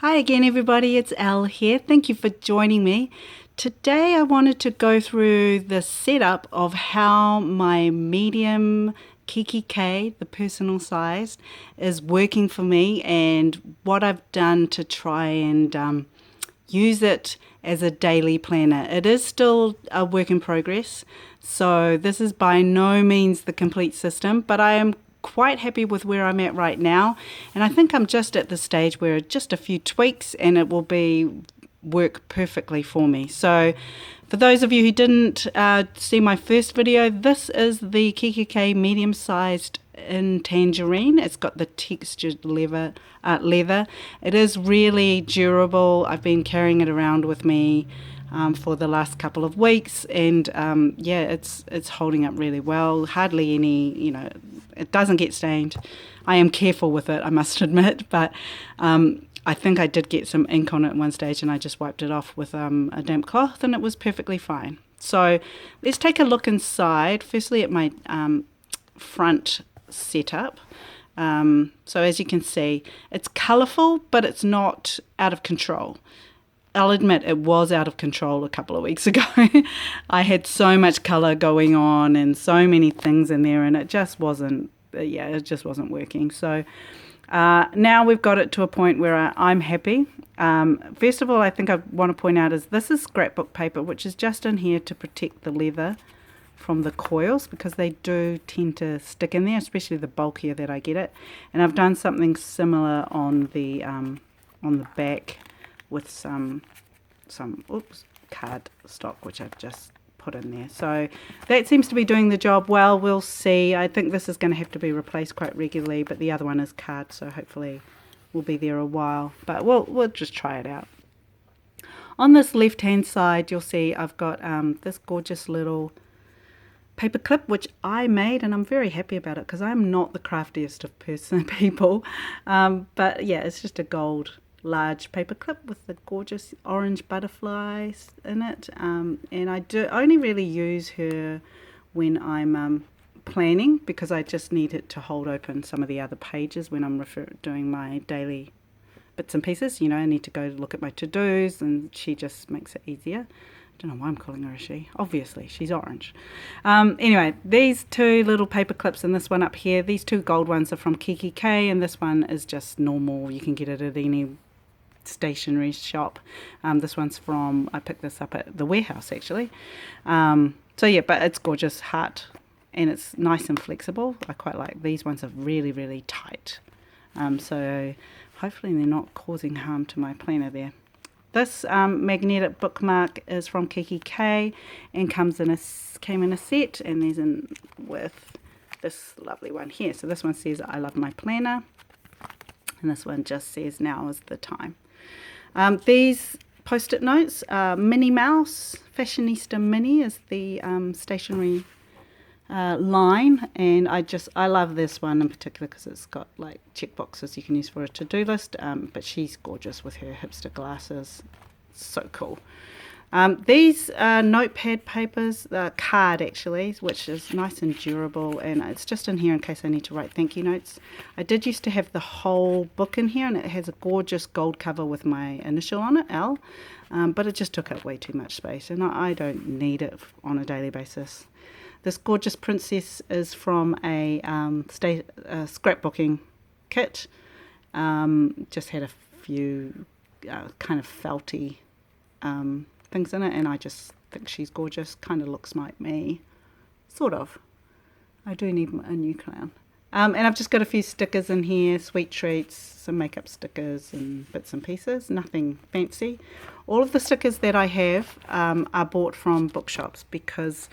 Hi again, everybody. It's Elle here. Thank you for joining me. Today, I wanted to go through the setup of how my medium Kikki K, the personal size, is working for me and what I've done to try and use it as a daily planner. It is still a work in progress, so this is by no means the complete system, but I am quite happy with where I'm at right now, and I think I'm just at the stage where just a few tweaks and it will be work perfectly for me. So for those of you who didn't see my first video, this is the Kikki K medium sized in tangerine. It's got the textured leather. It is really durable. I've been carrying it around with me for the last couple of weeks, and yeah, it's holding up really well. Hardly any, it doesn't get stained. I am careful with it, I must admit, but I think I did get some ink on it at one stage, and I just wiped it off with a damp cloth, and it was perfectly fine. So let's take a look inside. Firstly, at my front setup. So as you can see, it's colourful, but it's not out of control. I'll admit it was out of control a couple of weeks ago. I had so much colour going on and so many things in there, and it just wasn't, it just wasn't working. So now we've got it to a point where I'm happy. First of all, I think I want to point out is this is scrapbook paper, which is just in here to protect the leather from the coils, because they do tend to stick in there, especially the bulkier that I get it. And I've done something similar on the back with some card stock, which I've just put in there. So that seems to be doing the job well. We'll see. I think this is going to have to be replaced quite regularly, but the other one is card, so hopefully we'll be there a while. But we'll just try it out. On this left hand side, you'll see I've got this gorgeous little paper clip, which I made, and I'm very happy about it because I'm not the craftiest of people. But yeah, it's just a gold large paper clip with the gorgeous orange butterflies in it, and I do only really use her when I'm planning, because I just need it to hold open some of the other pages when I'm doing my daily bits and pieces. I need to go look at my to-dos, and she just makes it easier. I don't know why I'm calling her a she. Obviously, she's orange. Anyway, these two little paper clips and this one up here, these two gold ones are from Kikki K, and this one is just normal. You can get it at any stationery shop. This one's from, I picked this up at the warehouse actually. So yeah, but it's gorgeous heart, and it's nice and flexible. I quite like these ones. Are really, really tight. So hopefully they're not causing harm to my planner there. This magnetic bookmark is from Kikki K and came in a set, and there's with this lovely one here. So this one says I love my planner, and this one just says now is the time. These post-it notes are Minnie Mouse, Fashionista Minnie is the stationery line, and I love this one in particular because it's got like check boxes you can use for a to-do list, but she's gorgeous with her hipster glasses. So cool. These notepad papers, card actually, which is nice and durable, and it's just in here in case I need to write thank you notes. I did used to have the whole book in here, and it has a gorgeous gold cover with my initial on it, L, but it just took up way too much space, and I don't need it on a daily basis. This gorgeous princess is from a scrapbooking kit. Just had a few kind of felty things in it, and I just think she's gorgeous. Kind of looks like me, sort of. I do need a new clown. And I've just got a few stickers in here, sweet treats, some makeup stickers and bits and pieces, nothing fancy. All of the stickers that I have are bought from bookshops, because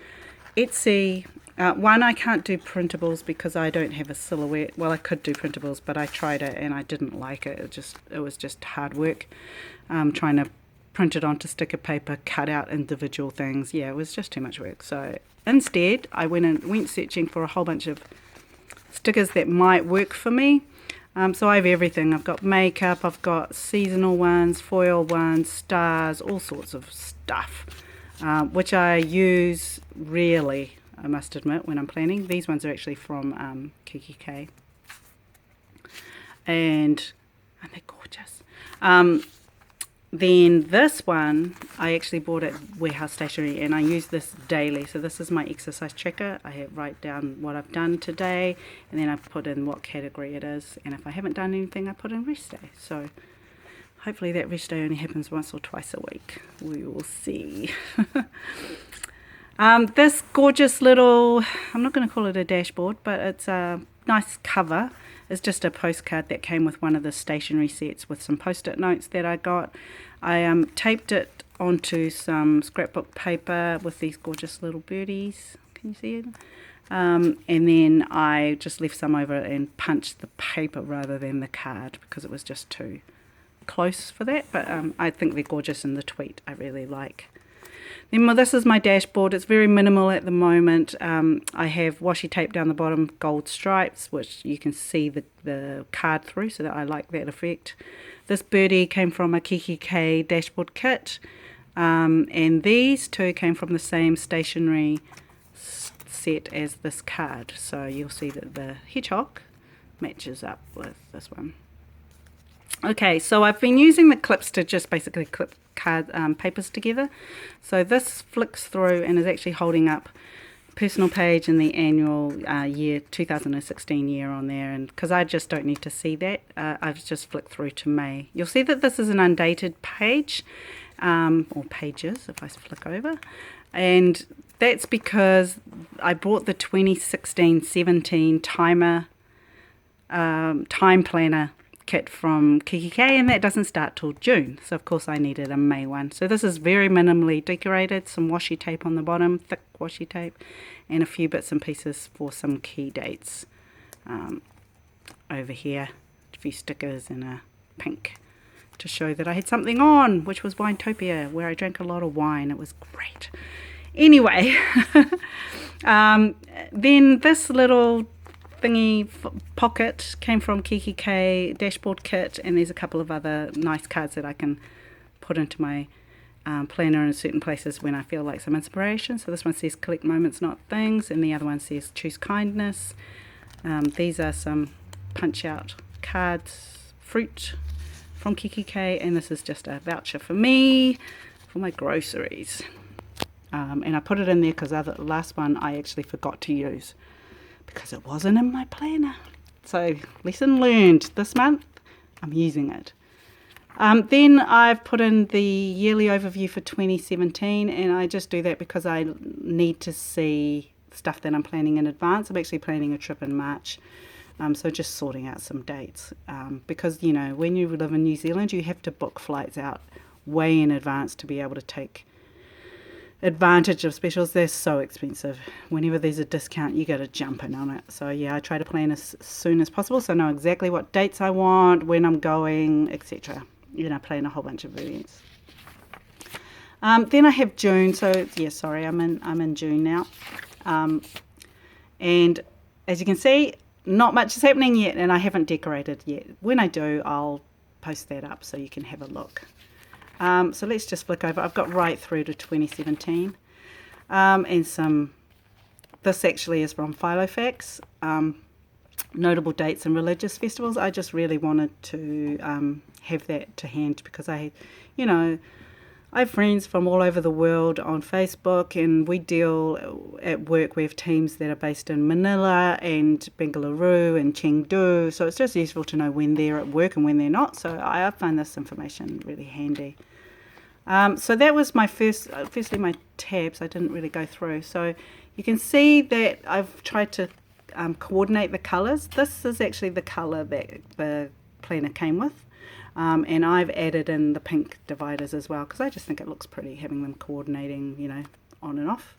Etsy, one, I can't do printables because I don't have a silhouette. Well, I could do printables, but I tried it and I didn't like it. It was just hard work trying to print it onto sticker paper, cut out individual things. Yeah, it was just too much work. So instead, I went searching for a whole bunch of stickers that might work for me. So I have everything. I've got makeup, I've got seasonal ones, foil ones, stars, all sorts of stuff, which I use rarely, I must admit, when I'm planning. These ones are actually from Kikki K, and aren't they gorgeous? Then this one, I actually bought at Warehouse Stationery, and I use this daily. So this is my exercise tracker. I write down what I've done today, and then I put in what category it is. And if I haven't done anything, I put in rest day. So hopefully that rest day only happens once or twice a week. We will see. This gorgeous little, I'm not going to call it a dashboard, but it's a nice cover. It's just a postcard that came with one of the stationery sets with some post-it notes that I got. I taped it onto some scrapbook paper with these gorgeous little birdies. Can you see it? And then I just left some over and punched the paper rather than the card because it was just too close for that. But I think they're gorgeous in the tweet. I really like. Then this is my dashboard. It's very minimal at the moment. I have washi tape down the bottom, gold stripes, which you can see the card through, so that I like that effect. This birdie came from a Kikki K dashboard kit, and these two came from the same stationery set as this card. So you'll see that the hedgehog matches up with this one. Okay, so I've been using the clips to just basically clip card papers together. So this flicks through and is actually holding up personal page and the annual year 2016 year on there, and because I just don't need to see that, I've just flicked through to May. You'll see that this is an undated page, or pages if I flick over, and that's because I bought the 2016-17 time planner kit from Kikki K, and that doesn't start till June, so of course I needed a May one. So this is very minimally decorated, some washi tape on the bottom, thick washi tape, and a few bits and pieces for some key dates over here, a few stickers and a pink to show that I had something on, which was Winetopia, where I drank a lot of wine. It was great. Anyway, then this little thingy pocket came from Kikki K dashboard kit, and there's a couple of other nice cards that I can put into my planner in certain places when I feel like some inspiration. So this one says collect moments not things, and the other one says choose kindness. These are some punch out cards, fruit from Kikki K, and this is just a voucher for me for my groceries, and I put it in there because the last one I actually forgot to use because it wasn't in my planner. So lesson learned, this month I'm using it. Then I've put in the yearly overview for 2017, and I just do that because I need to see stuff that I'm planning in advance. I'm actually planning a trip in March, so just sorting out some dates, because you know, when you live in New Zealand you have to book flights out way in advance to be able to take advantage of specials. They're so expensive. Whenever there's a discount you got to jump in on it. So yeah, I try to plan as soon as possible so I know exactly what dates I want, when I'm going, etc. You know, plan a whole bunch of events. Then I have June. So yeah, sorry, I'm in June now, and as you can see, not much is happening yet, and I haven't decorated yet. When I do, I'll post that up so you can have a look. So let's just flick over. I've got right through to 2017, and this actually is from Filofax, notable dates and religious festivals. I just really wanted to have that to hand because I have friends from all over the world on Facebook, and we deal at work. We have teams that are based in Manila and Bengaluru and Chengdu, so it's just useful to know when they're at work and when they're not. So I find this information really handy. So that was my firstly my tabs. I didn't really go through. So you can see that I've tried to coordinate the colours. This is actually the colour that the planner came with. And I've added in the pink dividers as well because I just think it looks pretty having them coordinating, you know, on and off.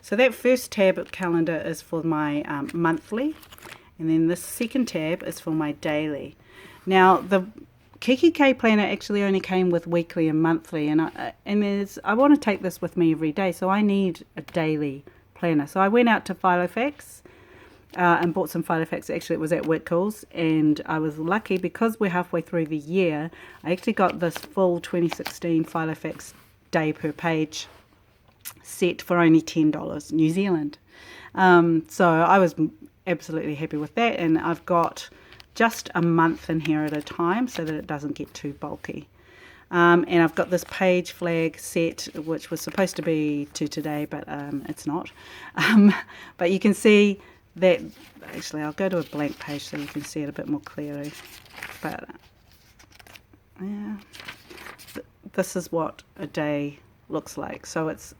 So that first tab calendar is for my monthly, and then this second tab is for my daily. Now the Kikki K planner actually only came with weekly and monthly, and I want to take this with me every day, so I need a daily planner. So I went out to Filofax and bought some Filofax. Actually, it was at Whitcoulls, and I was lucky because we're halfway through the year. I actually got this full 2016 Filofax day per page set for only $10 New Zealand. So I was absolutely happy with that, and I've got just a month in here at a time so that it doesn't get too bulky. And I've got this page flag set, which was supposed to be to today, but it's not. But you can see that, actually I'll go to a blank page so you can see it a bit more clearly. But yeah, this is what a day looks like. So it's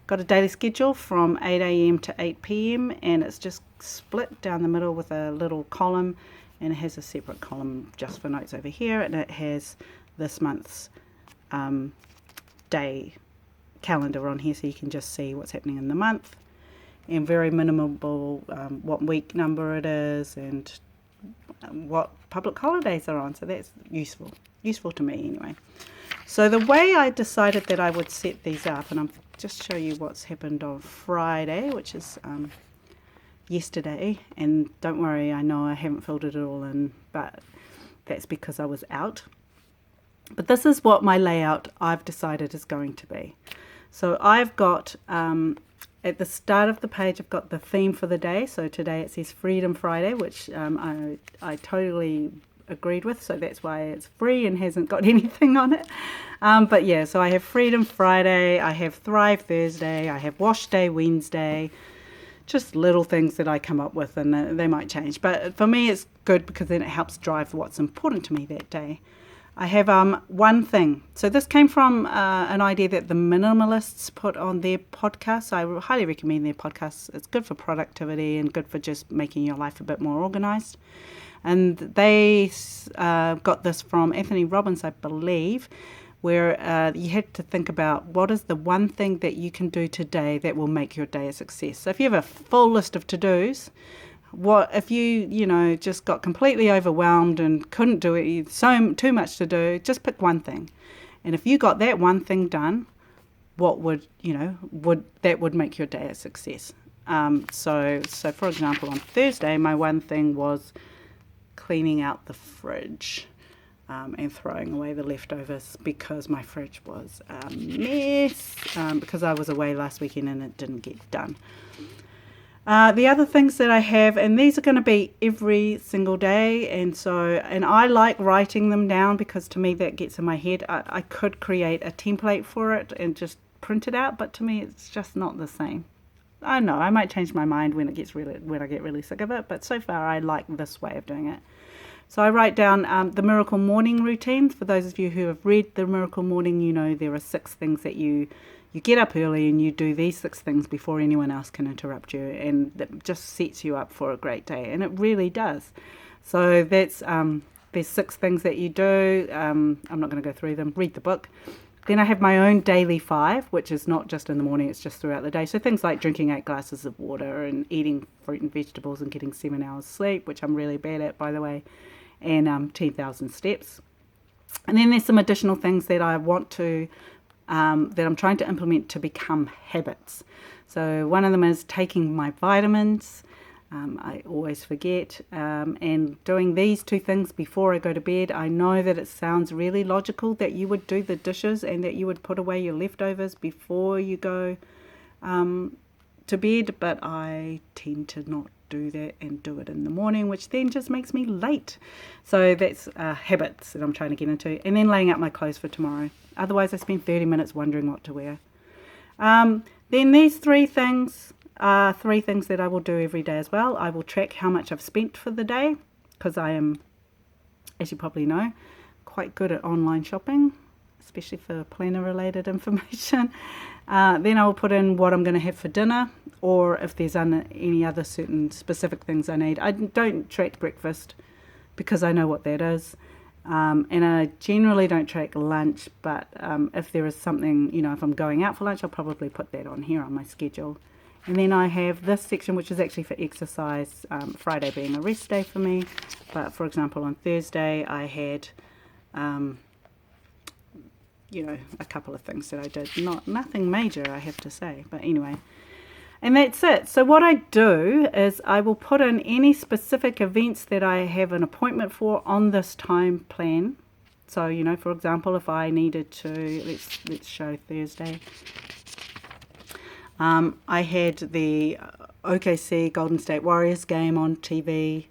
got a daily schedule from 8 a.m. to 8 p.m. and it's just split down the middle with a little column, and it has a separate column just for notes over here, and it has this month's day calendar on here so you can just see what's happening in the month, and very minimal what week number it is and what public holidays are on. So that's useful to me anyway. So the way I decided that I would set these up, and I'll just show you what's happened on Friday, which is yesterday, and don't worry, I know I haven't filled it all in, but that's because I was out. But this is what my layout I've decided is going to be. So I've got at the start of the page I've got the theme for the day. So today it says Freedom Friday, which I totally agreed with, so that's why it's free and hasn't got anything on it. But yeah, so I have Freedom Friday, I have Thrive Thursday, I have Wash Day Wednesday, just little things that I come up with, and they might change. But for me it's good because then it helps drive what's important to me that day. I have one thing. So this came from an idea that the Minimalists put on their podcast. I highly recommend their podcast. It's good for productivity and good for just making your life a bit more organized. And they got this from Anthony Robbins, I believe, where you had to think about what is the one thing that you can do today that will make your day a success. So if you have a full list of to-dos, what if you just got completely overwhelmed and couldn't do it, too much to do, just pick one thing. And if you got that one thing done, what would make your day a success? So for example, on Thursday, my one thing was cleaning out the fridge and throwing away the leftovers because my fridge was a mess because I was away last weekend and it didn't get done. The other things that I have, and these are going to be every single day, and I like writing them down because to me that gets in my head. I could create a template for it and just print it out, but to me it's just not the same. I know I might change my mind when I get really sick of it, but so far I like this way of doing it. So I write down the Miracle Morning routine. For those of you who have read the Miracle Morning, you know there are 6 things that you get up early and you do these 6 things before anyone else can interrupt you, and that just sets you up for a great day, and it really does. So that's there's 6 things that you do. I'm not going to go through them. Read the book. Then I have my own daily 5, which is not just in the morning, it's just throughout the day. So things like drinking 8 glasses of water and eating fruit and vegetables and getting 7 hours sleep, which I'm really bad at, by the way, and 10,000 steps. And then there's some additional things that I want to that I'm trying to implement to become habits. So one of them is taking my vitamins. I always forget, and doing these 2 things before I go to bed. I know that it sounds really logical that you would do the dishes and that you would put away your leftovers before you go to bed, but I tend to not do that and do it in the morning, which then just makes me late. So that's habits that I'm trying to get into. And then laying out my clothes for tomorrow. Otherwise I spend 30 minutes wondering what to wear. Then these 3 things are 3 things that I will do every day as well. I will track how much I've spent for the day, because I am, as you probably know, quite good at online shopping, especially for planner related information. Then I will put in what I'm going to have for dinner, or if there's any other certain specific things I need. I don't track breakfast because I know what that is. And I generally don't track lunch, but if there is something, if I'm going out for lunch, I'll probably put that on here on my schedule. And then I have this section, which is actually for exercise, Friday being a rest day for me. But for example, on Thursday, I had, a couple of things that I did. Nothing major, I have to say. But anyway, and that's it. So what I do is I will put in any specific events that I have an appointment for on this time plan. So, for example, if I needed to, let's show Thursday. I had the OKC Golden State Warriors game on TV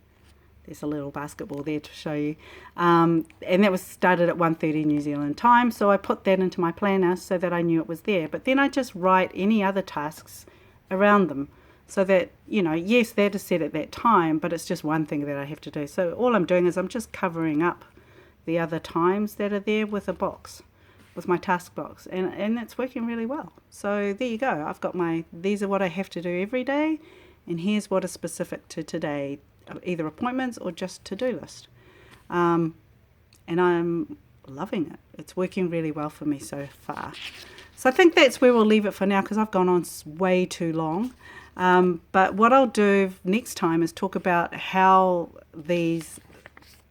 There's a little basketball there to show you. And that was started at 1:30 New Zealand time. So I put that into my planner so that I knew it was there. But then I just write any other tasks around them so that, yes, that is set at that time, but it's just one thing that I have to do. So all I'm doing is I'm just covering up the other times that are there with a box, with my task box. And it's working really well. So there you go. I've got these are what I have to do every day. And here's what is specific to today, either appointments or just to-do list. And I'm loving it. It's working really well for me so far. So I think that's where we'll leave it for now because I've gone on way too long. But what I'll do next time is talk about how these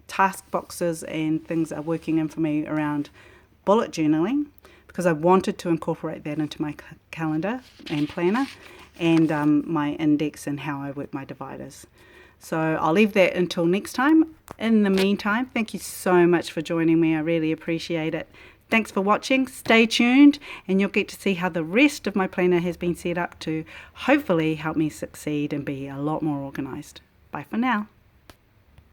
task boxes and things are working in for me around bullet journaling, because I wanted to incorporate that into my calendar and planner, and my index and how I work my dividers. So I'll leave that until next time. In the meantime, thank you so much for joining me. I really appreciate it. Thanks for watching. Stay tuned and you'll get to see how the rest of my planner has been set up to hopefully help me succeed and be a lot more organized. Bye for now.